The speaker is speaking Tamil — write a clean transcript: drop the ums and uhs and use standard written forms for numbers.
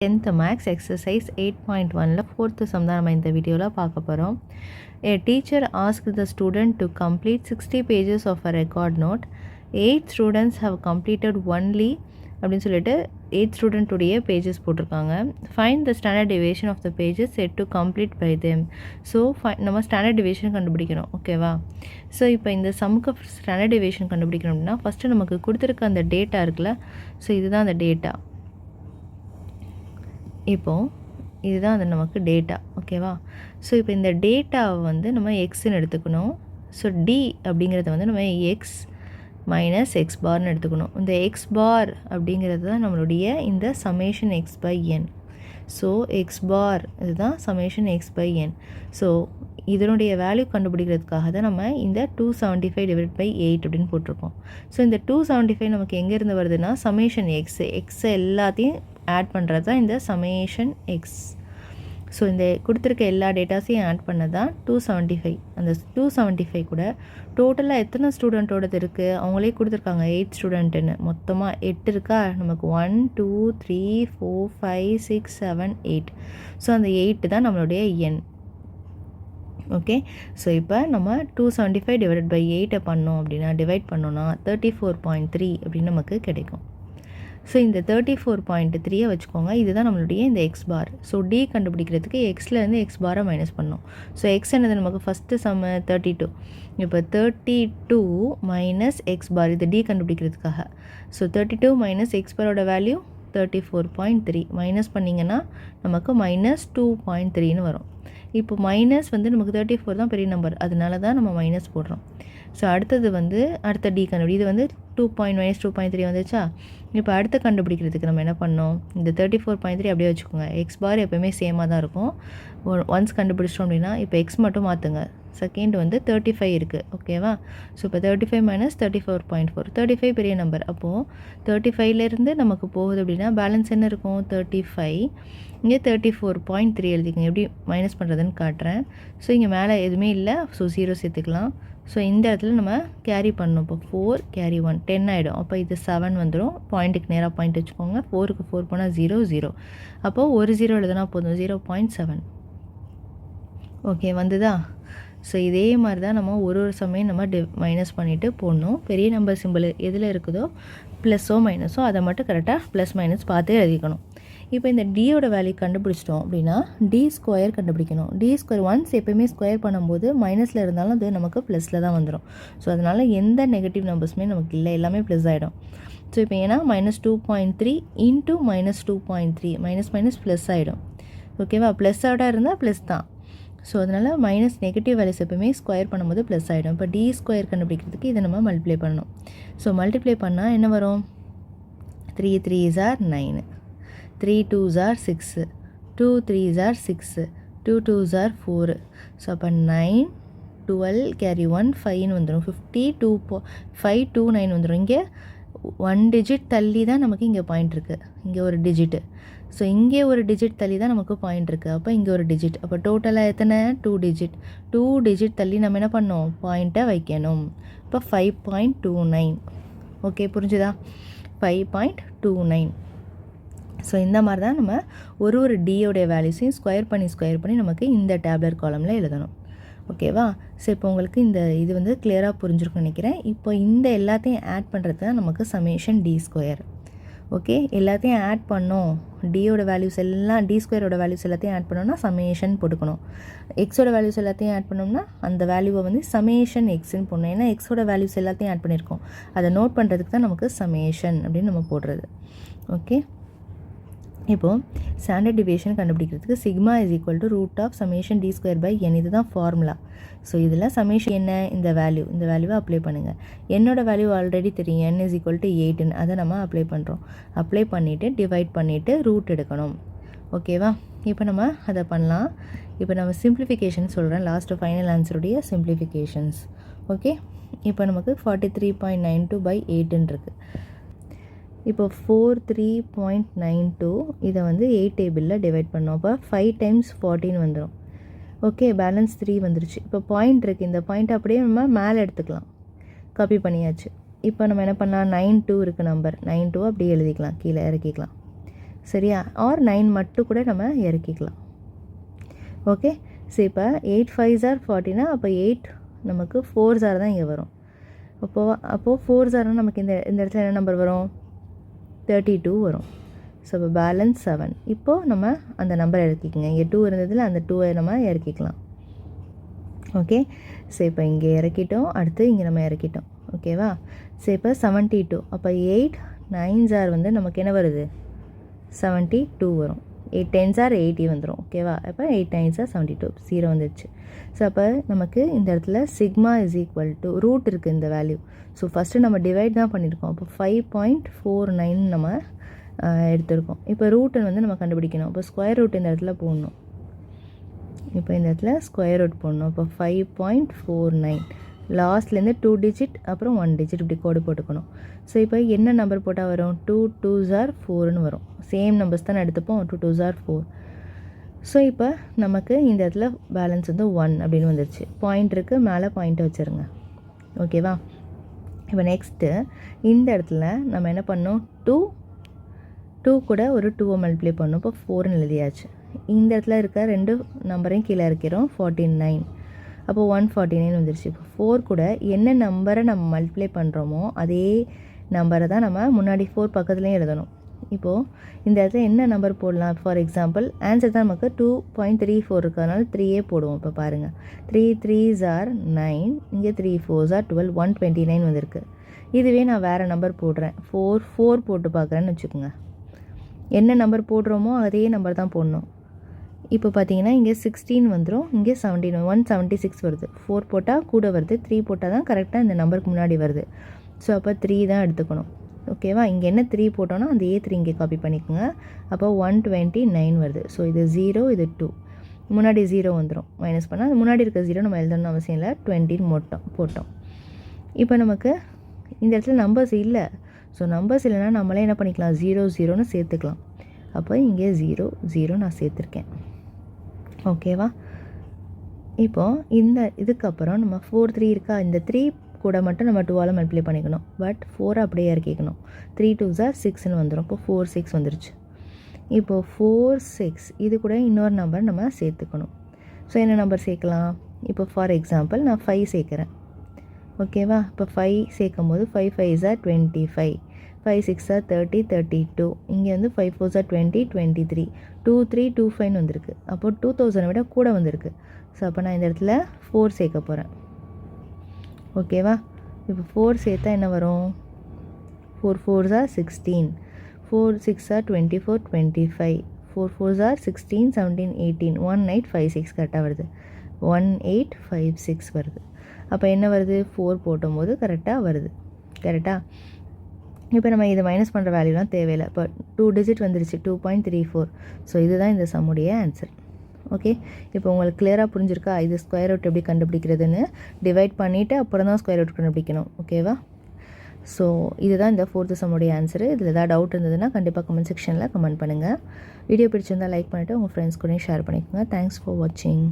10th Max exercise 8.1ல 4th sum தான் நம்ம இந்த வீடியோவில் பார்க்க போகிறோம். A teacher asked the student to complete 60 pages of a record note. 8 students have completed only அப்படின்னு சொல்லிட்டு 8 ஸ்டூடெண்ட் உடைய பேஜஸ் போட்டிருக்காங்க. Find the standard deviation of the pages set to complete by them. So நம்ம ஸ்டாண்டர்ட் டிவியேஷன் கண்டுபிடிக்கணும், ஓகேவா? ஸோ இப்போ இந்த சம்முக்கு ஸ்டாண்டர்ட் டிவியேஷன் கண்டுபிடிக்கணும் அப்படின்னா ஃபஸ்ட்டு நமக்கு கொடுத்துருக்க அந்த டேட்டா இருக்குல்ல, ஸோ இதுதான் அந்த டேட்டா. இப்போது இதுதான் அது நமக்கு டேட்டா, ஓகேவா? ஸோ இப்போ இந்த டேட்டாவை வந்து நம்ம எக்ஸ்ன்னு எடுத்துக்கணும். ஸோ டி அப்படிங்கிறத வந்து நம்ம எக்ஸ் மைனஸ் எக்ஸ் பார்னு எடுத்துக்கணும். இந்த எக்ஸ் பார் அப்படிங்கிறது தான் நம்மளுடைய இந்த summation x by n. So x bar இதுதான் summation x by n. So இதனுடைய வேல்யூ கண்டுபிடிக்கிறதுக்காக தான் நம்ம இந்த 275 டிவைட் பை 8 அப்படின்னு போட்டிருக்கோம். ஸோ இந்த 275 நமக்கு எங்கேருந்து வருதுன்னா சமேஷன் எக்ஸ் எல்லாத்தையும் ஆட் பண்ணுறது தான் இந்த சமேஷன் எக்ஸ். ஸோ இந்த கொடுத்துருக்க எல்லா டேட்டாஸையும் ஆட் பண்ணது தான் 275. அந்த 275 கூட டோட்டலாக எத்தனை ஸ்டூடெண்ட்டோடது இருக்குது அவங்களே கொடுத்துருக்காங்க, 8 ஸ்டூடெண்ட்டுன்னு. மொத்தமாக 8 இருக்கா நமக்கு, 1 2 3 4 5 6 7 8. ஸோ அந்த 8 தான் நம்மளுடைய எண், ஓகே? ஸோ இப்போ நம்ம 275 டிவைட் பை 8 பண்ணோம் அப்படின்னா டிவைட் பண்ணோன்னா 34.3 அப்படின்னு நமக்கு கிடைக்கும். ஸோ இந்த 34.3 வச்சுக்கோங்க, இதுதான் நம்மளுடைய இந்த எக்ஸ் பார். ஸோ டி கண்டுபிடிக்கிறதுக்கு எக்ஸ்லேருந்து எக்ஸ் பாரை மைனஸ் பண்ணோம். ஸோ எக்ஸ் என்னது நமக்கு ஃபஸ்ட்டு சம் 32. இப்போ 32 மைனஸ் எக்ஸ் பார், இது டி கண்டுபிடிக்கிறதுக்காக. ஸோ 32 மைனஸ் எக்ஸ் பாரோட வேல்யூ 34.3 மைனஸ் பண்ணிங்கன்னா நமக்கு -2.3ன்னு வரும். இப்போ மைனஸ் வந்து நமக்கு 34 தான் பெரிய நம்பர், அதனால தான் நம்ம மைனஸ் போடுறோம். ஸோ அடுத்தது வந்து அடுத்த டி கண்டுபிடி, இது வந்து -2.3 வந்துச்சா. இப்போ அடுத்த கண்டுபிடிக்கிறதுக்கு நம்ம என்ன பண்ணோம், இந்த 34.3 அப்படியே வச்சுக்கோங்க. எக்ஸ் பார் எப்போயுமே சேமாக தான் இருக்கும். ஒன்ஸ் கண்டுபிடிச்சிட்டோம் அப்படின்னா இப்போ எக்ஸ் மட்டும் மாற்றுங்க. செகண்ட் வந்து 35 இருக்குது, ஓகேவா? ஸோ இப்போ 35 மைனஸ் 34.4, 35 பெரிய நம்பர். அப்போது 35லேருந்து நமக்கு போகுது அப்படின்னா பேலன்ஸ் என்ன இருக்கும், 35. இங்கே 34.3 எழுதிக்கங்க. எப்படி மைனஸ் பண்ணுறதுன்னு காட்டுறேன். ஸோ இங்கே மேலே எதுவுமே இல்லை, ஸோ 0 சேர்த்துக்கலாம். ஸோ இந்த இடத்துல நம்ம கேரி பண்ணணும். இப்போ 4 கேரி 1 10 ஆகிடும். அப்போ இது 7 வந்துடும். பாயிண்ட்டுக்கு நேராக பாயிண்ட் வச்சுக்கோங்க. 4க்கு 4 போனால் 0 0. அப்போது ஒரு 0 எழுதுனா போதும், 0.7. ஓகே வந்துதா? ஸோ இதே மாதிரி தான் நம்ம ஒரு சமயம் நம்ம மைனஸ் பண்ணிவிட்டு போடணும். பெரிய நம்பர் சிம்பிள் எதில் இருக்குதோ ப்ளஸ்ஸோ மைனஸோ அதை மட்டும் கரெக்டாக ப்ளஸ் மைனஸ் பார்த்து எழுதிக்கணும். இப்போ இந்த டியோட வேல்யூ கண்டுபிடிச்சிட்டோம் அப்படின்னா டி ஸ்கொயர் கண்டுபிடிக்கணும். டி ஸ்கொயர் ஒன்ஸ் எப்போயுமே ஸ்கொயர் பண்ணும்போது மைனஸில் இருந்தாலும் அது நமக்கு ப்ளஸில் தான் வந்துடும். ஸோ அதனால் எந்த நெகட்டிவ் நம்பர்ஸுமே நமக்கு இல்லை, எல்லாமே ப்ளஸ் ஆகிடும். ஸோ இப்போ ஏன்னா -2.3 இன்ட்டு -2.3 மைனஸ் ப்ளஸ் ஆகிடும், ஓகேவா? ப்ளஸ்ஸோட இருந்தால் ப்ளஸ் தான். ஸோ அதனால் மைனஸ் நெகட்டிவ் வேல்யூஸ் எப்போயுமே ஸ்கொயர் பண்ணும்போது ப்ளஸ் ஆகிடும். இப்போ டி ஸ்கொயர் கண்டுபிடிக்கிறதுக்கு இதை நம்ம மல்டிப்ளை பண்ணணும். ஸோ மல்டிப்ளை பண்ணால் என்ன வரும், 3 3s are 9, 3 2s are 6, 2 3s are 6, 2 2s are 4. So அப்போ 9 12 கேரி 1 5ன்னு வந்துடும். 52 5 2 9 வந்துடும். இங்கே 1 டிஜிட் தள்ளி தான் நமக்கு இங்கே பாயிண்ட் இருக்குது, இங்கே ஒரு டிஜிட்டு. ஸோ இங்கே ஒரு டிஜிட் தள்ளி தான் நமக்கு பாயிண்ட் இருக்குது. அப்போ இங்கே ஒரு டிஜிட். அப்போ டோட்டலாக எத்தனை, 2 டிஜிட். 2 டிஜிட் தள்ளி நம்ம என்ன பண்ணோம், பாயிண்ட்டை வைக்கணும். இப்போ 5.29. ஓகே, புரிஞ்சுதா? 5.29. ஸோ இந்த மாதிரி தான் நம்ம ஒரு டியோடைய வேல்யூஸையும் ஸ்கொயர் பண்ணி நமக்கு இந்த டேப்லர் காலமில் எழுதணும், ஓகேவா? ஸோ இப்போ உங்களுக்கு இந்த இது வந்து கிளியராக புரிஞ்சிருக்குன்னு நினைக்கிறேன். இப்போ இந்த எல்லாத்தையும் ஆட் பண்ணுறது தான் நமக்கு சமேஷன் டி ஸ்கொயர், ஓகே? எல்லாத்தையும் ஆட் பண்ணோம், டியோட வேல்யூஸ் எல்லாம், டி ஸ்கொயரோட வேல்யூஸ் எல்லாத்தையும் ஆட் பண்ணோம்னா சமேஷன் போட்டுக்கணும். எக்ஸோட வேல்யூஸ் எல்லாத்தையும் ஆட் பண்ணோம்னா அந்த வேல்யூவை வந்து சமேஷன் எக்ஸ்ன்னு போடணும். ஏன்னா எக்ஸோட வேல்யூஸ் எல்லாத்தையும் ஆட் பண்ணியிருக்கோம், அதை நோட் பண்ணுறதுக்கு தான் நமக்கு சமேஷன் அப்படின்னு நம்ம போடுறது, ஓகே? இப்போது ஸ்டாண்டர்ட் டிவியேஷன் கண்டுபிடிக்கிறதுக்கு sigma is equal to root of summation d square by n, இதுதான் ஃபார்முலா. ஸோ இதில் சமேஷன் என்ன, இந்த வேல்யூவை அப்ளை பண்ணுங்கள். என்னோட வேல்யூ ஆல்ரெடி தெரியும், n இஸ் ஈக்குவல் டு 8ன்னு, அதை நம்ம அப்ளை பண்ணுறோம். அப்ளை பண்ணிவிட்டு டிவைட் பண்ணிவிட்டு ரூட் எடுக்கணும், ஓகேவா? இப்போ நம்ம அதை பண்ணலாம். இப்போ நம்ம சிம்பிளிஃபிகேஷன் சொல்கிறேன், லாஸ்ட்டு ஃபைனல் ஆன்சருடைய சிம்பிளிஃபிகேஷன்ஸ், ஓகே? இப்போ நமக்கு 43.92 பை 8ன்னு இருக்குது. இப்போ 43.92 இதை வந்து 8 டேபிளில் டிவைட் பண்ணோம். அப்போ 5 டைம்ஸ் 14 வந்துடும், ஓகே? பேலன்ஸ் 3 வந்துருச்சு. இப்போ பாயிண்ட் இருக்குது, இந்த பாயிண்ட் அப்படியே நம்ம மேலே எடுத்துக்கலாம், காப்பி பண்ணியாச்சு. இப்போ நம்ம என்ன பண்ணலாம், 92 இருக்குது நம்பர், 92 அப்படியே எழுதிக்கலாம், கீழே இறக்கிக்கலாம். சரியா? ஆர் 9 மட்டும் கூட நம்ம இறக்கிக்கலாம். ஓகே. ஸோ இப்போ 8 5s are 40னா அப்போ 8 நமக்கு 4s are தான் இங்கே வரும். அப்போது 4s are நமக்கு இந்த இடத்துல என்ன நம்பர் வரும்? 32 வரும். ஸோ இப்போ பேலன்ஸ் 7. இப்போது நம்ம அந்த நம்பர் இறக்கிக்கோங்க. இங்கே 2 இருந்ததில் அந்த 2 நம்ம இறக்கிக்கலாம். ஓகே. ஸோ இப்போ இங்கே இறக்கிட்டோம், அடுத்து இங்கே நம்ம இறக்கிட்டோம். ஓகேவா? ஸோ இப்போ 72. அப்போ 8 9s are வந்து நமக்கு என்ன வருது? 72 வரும். 8 10s are 80 வந்துடும். ஓகேவா? அப்போ 8 9s are 72, 0 வந்துடுச்சு. ஸோ அப்போ நமக்கு இந்த இடத்துல sigma is equal to root இருக்குது இந்த வேல்யூ. ஸோ ஃபஸ்ட்டு நம்ம டிவைட் தான் பண்ணியிருக்கோம். அப்போ 5.49 நம்ம எடுத்திருக்கோம். இப்போ ரூட்டை வந்து நம்ம கண்டுபிடிக்கணும். இப்போ ஸ்கொயர் ரூட் இந்த இடத்துல போடணும். இப்போ இந்த இடத்துல ஸ்கொயர் ரூட் போடணும். இப்போ 5.49 லாஸ்ட்லேருந்து 2 டிஜிட் அப்புறம் 1 டிஜிட் இப்படி கோடு போட்டுக்கணும். ஸோ இப்போ என்ன நம்பர் போட்டால் வரும்? 2 2s are 4ன்னு வரும். சேம் நம்பர்ஸ் தான் எடுத்துப்போம். 2 2s are 4. ஸோ இப்போ நமக்கு இந்த இடத்துல பேலன்ஸ் வந்து 1 அப்படின்னு வந்துருச்சு. பாயிண்ட் இருக்குது, மேலே பாயிண்ட்டை வச்சுருங்க. ஓகேவா? இப்போ நெக்ஸ்ட்டு இந்த இடத்துல நம்ம என்ன பண்ணோம்? 2 கூட ஒரு 2 மல்டிப்ளை பண்ணோம். இப்போ 4ன்னு எழுதியாச்சு. இந்த இடத்துல இருக்க 2 நம்பரையும் கீழே இருக்கிறோம். 49. அப்போ 149 வந்துருச்சு. இப்போ 4 கூட என்ன நம்பரை நம்ம மல்டிப்ளை பண்ணுறோமோ அதே நம்பரை தான் நம்ம முன்னாடி 4 பக்கத்துலேயும் எழுதணும். இப்போது இந்த இடத்துல என்ன நம்பர் போடலாம்? ஃபார் எக்ஸாம்பிள் ஆன்சர் தான் நமக்கு 2.34 இருக்கிறதுனால 3 போடுவோம். இப்போ பாருங்கள், 3 3s are 9, இங்கே 3 4s are 12, 129 வந்திருக்கு. இதுவே நான் வேறு நம்பர் போடுறேன், 4 போட்டு பார்க்குறேன்னு வச்சுக்கோங்க. என்ன நம்பர் போடுறோமோ அதே நம்பர் தான் போடணும். இப்போ பார்த்தீங்கன்னா இங்கே 16 வந்துடும், இங்கே 17 176 வருது. 4 போட்டால் கூட வருது, 3 போட்டால் தான் கரெக்டாக இந்த நம்பருக்கு முன்னாடி வருது. ஸோ அப்போ 3 தான் எடுத்துக்கணும். ஓகேவா? இங்கே என்ன 3 போட்டோன்னா அந்த A3 இங்கே காப்பி பண்ணிக்கோங்க. அப்போ 129 வருது. ஸோ இது 0, இது 2, முன்னாடி 0 வந்துடும். மைனஸ் பண்ணால் முன்னாடி இருக்க 0 நம்ம எழுதணும்னு அவசியம் இல்லை. 20 போட்டோம். இப்போ நமக்கு இந்த இடத்துல நம்பர்ஸ் இல்லை. ஸோ நம்பர்ஸ் இல்லைனா நம்மளே என்ன பண்ணிக்கலாம்? 0 0ன்னு சேர்த்துக்கலாம். அப்போ இங்கே 0 0 நான் சேர்த்துருக்கேன். ஓகேவா? இப்போது இந்த இதுக்கப்புறம் நம்ம 4 3 இருக்கா, இந்த 3 கூட மட்டும் நம்ம 2ஆல் மல்டிப்ளை பண்ணிக்கணும். பட் 4 அப்படியே இறக்கிக்கணும். 3 2s are 6ன்னு வந்துடும். இப்போ 4 6 வந்துருச்சு. இப்போது 4 6 இது கூட இன்னொரு நம்பர் நம்ம சேர்த்துக்கணும். ஸோ என்ன நம்பர் சேர்க்கலாம்? இப்போ ஃபார் எக்ஸாம்பிள் நான் 5 சேர்க்குறேன். ஓகேவா? இப்போ 5 சேர்க்கும் போது 5 5s are 25, 5 6s are 30 32, இங்கே வந்து 5 4s are 20 23, 2 3 2 5 வந்திருக்கு. அப்போது 2000 விட கூட வந்திருக்கு. ஸோ அப்போ நான் இந்த இடத்துல 4 சேர்க்க போகிறேன். ஓகேவா? இப்போ 4 சேர்த்தா என்ன வரும்? 4 4s are 16, 4 6 are 24 25, 4 4s are 16 17 18, 1856 கரெக்டாக வருது. 1856 வருது. அப்போ என்ன வருது? 4 போட்டும்போது கரெக்டாக வருது. கரெக்டாக? இப்போ நம்ம இதை மைனஸ் பண்ணுற வேல்யூலாம் தேவையில்லை. இப்போ 2 டிஜிட் வந்துருச்சு, 2.34. ஸோ இதுதான் இந்த சம்முடைய ஆன்சர். ஓகே. இப்போ உங்களுக்கு கிளியராக புரிஞ்சிருக்கா? இது ஸ்கொயர் ரூட் எப்படி கண்டுபிடிக்கிறதுன்னு டிவைட் பண்ணிவிட்டு அப்புறம் தான் ஸ்கொயர் ரூட் கண்டுபிடிக்கணும். ஓகேவா? ஸோ இதுதான் இந்த 4th சம்முடைய ஆன்சரு. இதில் ஏதாவது டவுட் இருந்ததுன்னா கண்டிப்பாக கமெண்ட் செக்ஷனில் கமெண்ட் பண்ணுங்கள். வீடியோ பிடிச்சிருந்தால் லைக் பண்ணிவிட்டு உங்கள் ஃப்ரெண்ட்ஸ் கூடயும் ஷேர் பண்ணிக்கோங்க. தேங்க்ஸ் ஃபார் வாட்சிங்.